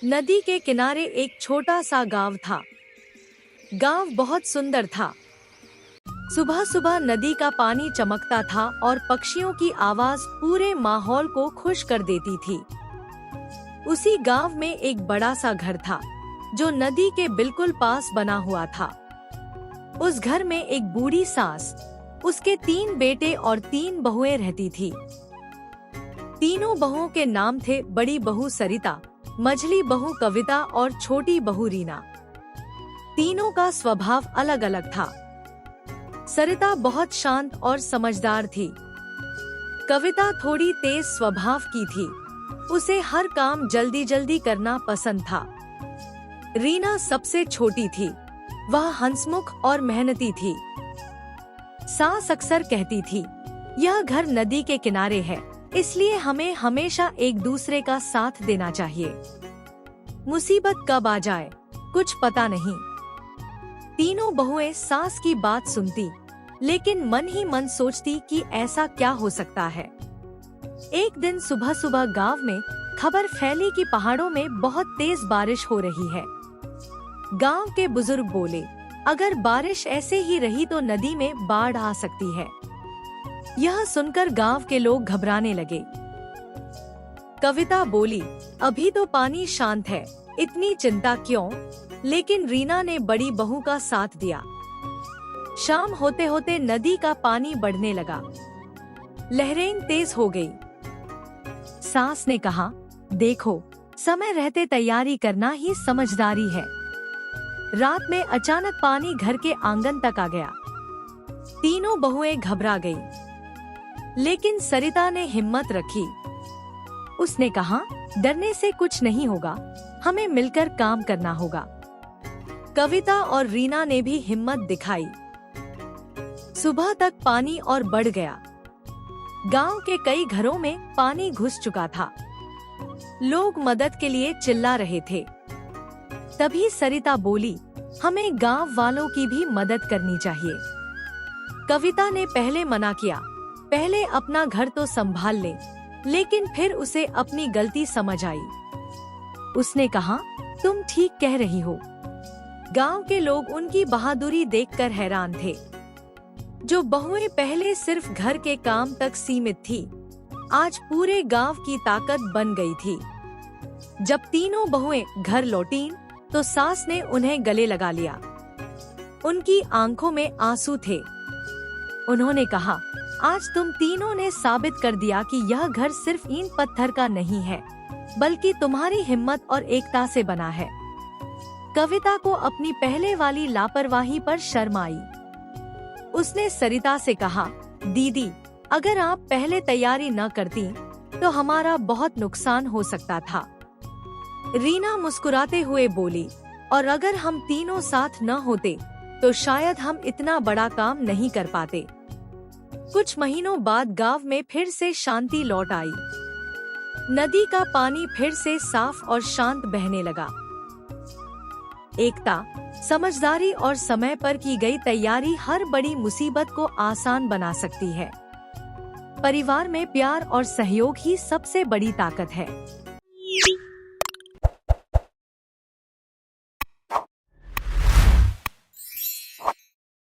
नदी के किनारे एक छोटा सा गांव था। गांव बहुत सुंदर था। सुबह सुबह नदी का पानी चमकता था और पक्षियों की आवाज पूरे माहौल को खुश कर देती थी। उसी गांव में एक बड़ा सा घर था जो नदी के बिल्कुल पास बना हुआ था। उस घर में एक बूढ़ी सास, उसके 3 बेटे और 3 बहुएं रहती थी। तीनों बहुओं के नाम थे बड़ी बहू सरिता, मझली बहू कविता और छोटी बहू रीना। तीनों का स्वभाव अलग अलग था। सरिता बहुत शांत और समझदार थी। कविता थोड़ी तेज स्वभाव की थी, उसे हर काम जल्दी जल्दी करना पसंद था। रीना सबसे छोटी थी, वह हंसमुख और मेहनती थी। सास अक्सर कहती थी, यह घर नदी के किनारे है, इसलिए हमें हमेशा एक दूसरे का साथ देना चाहिए। मुसीबत कब आ जाए कुछ पता नहीं। तीनों बहुएं सास की बात सुनती, लेकिन मन ही मन सोचती कि ऐसा क्या हो सकता है। एक दिन सुबह सुबह गांव में खबर फैली कि पहाड़ों में बहुत तेज बारिश हो रही है। गांव के बुजुर्ग बोले, अगर बारिश ऐसे ही रही तो नदी में बाढ़ आ सकती है। यह सुनकर गांव के लोग घबराने लगे। कविता बोली, अभी तो पानी शांत है, इतनी चिंता क्यों? लेकिन रीना ने बड़ी बहू का साथ दिया। शाम होते होते नदी का पानी बढ़ने लगा, लहरें तेज हो गई। सास ने कहा, देखो, समय रहते तैयारी करना ही समझदारी है। रात में अचानक पानी घर के आंगन तक आ गया। तीनों बहुएं घबरा गईं, लेकिन सरिता ने हिम्मत रखी। उसने कहा, डरने से कुछ नहीं होगा, हमें मिलकर काम करना होगा। कविता और रीना ने भी हिम्मत दिखाई। सुबह तक पानी और बढ़ गया। गांव के कई घरों में पानी घुस चुका था। लोग मदद के लिए चिल्ला रहे थे। तभी सरिता बोली, हमें गांव वालों की भी मदद करनी चाहिए। कविता ने पहले मना किया, पहले अपना घर तो संभाल ले, लेकिन फिर उसे अपनी गलती समझ आई। उसने कहा, तुम ठीक कह रही हो। गांव के लोग उनकी बहादुरी देखकर हैरान थे। जो बहुएं पहले सिर्फ घर के काम तक सीमित थी, आज पूरे गांव की ताकत बन गई थी। जब तीनों बहुएं घर लौटीं, तो सास ने उन्हें गले लगा लिया। उनकी आंखों में आंसू थे। उन्होंने कहा, आज तुम तीनों ने साबित कर दिया कि यह घर सिर्फ ईंट पत्थर का नहीं है, बल्कि तुम्हारी हिम्मत और एकता से बना है। कविता को अपनी पहले वाली लापरवाही पर शर्म आई। उसने सरिता से कहा, दीदी, अगर आप पहले तैयारी न करती तो हमारा बहुत नुकसान हो सकता था। रीना मुस्कुराते हुए बोली, और अगर हम तीनों साथ न होते तो शायद हम इतना बड़ा काम नहीं कर पाते। कुछ महीनों बाद गांव में फिर से शांति लौट आई। नदी का पानी फिर से साफ और शांत बहने लगा। एकता, समझदारी और समय पर की गई तैयारी हर बड़ी मुसीबत को आसान बना सकती है। परिवार में प्यार और सहयोग ही सबसे बड़ी ताकत है।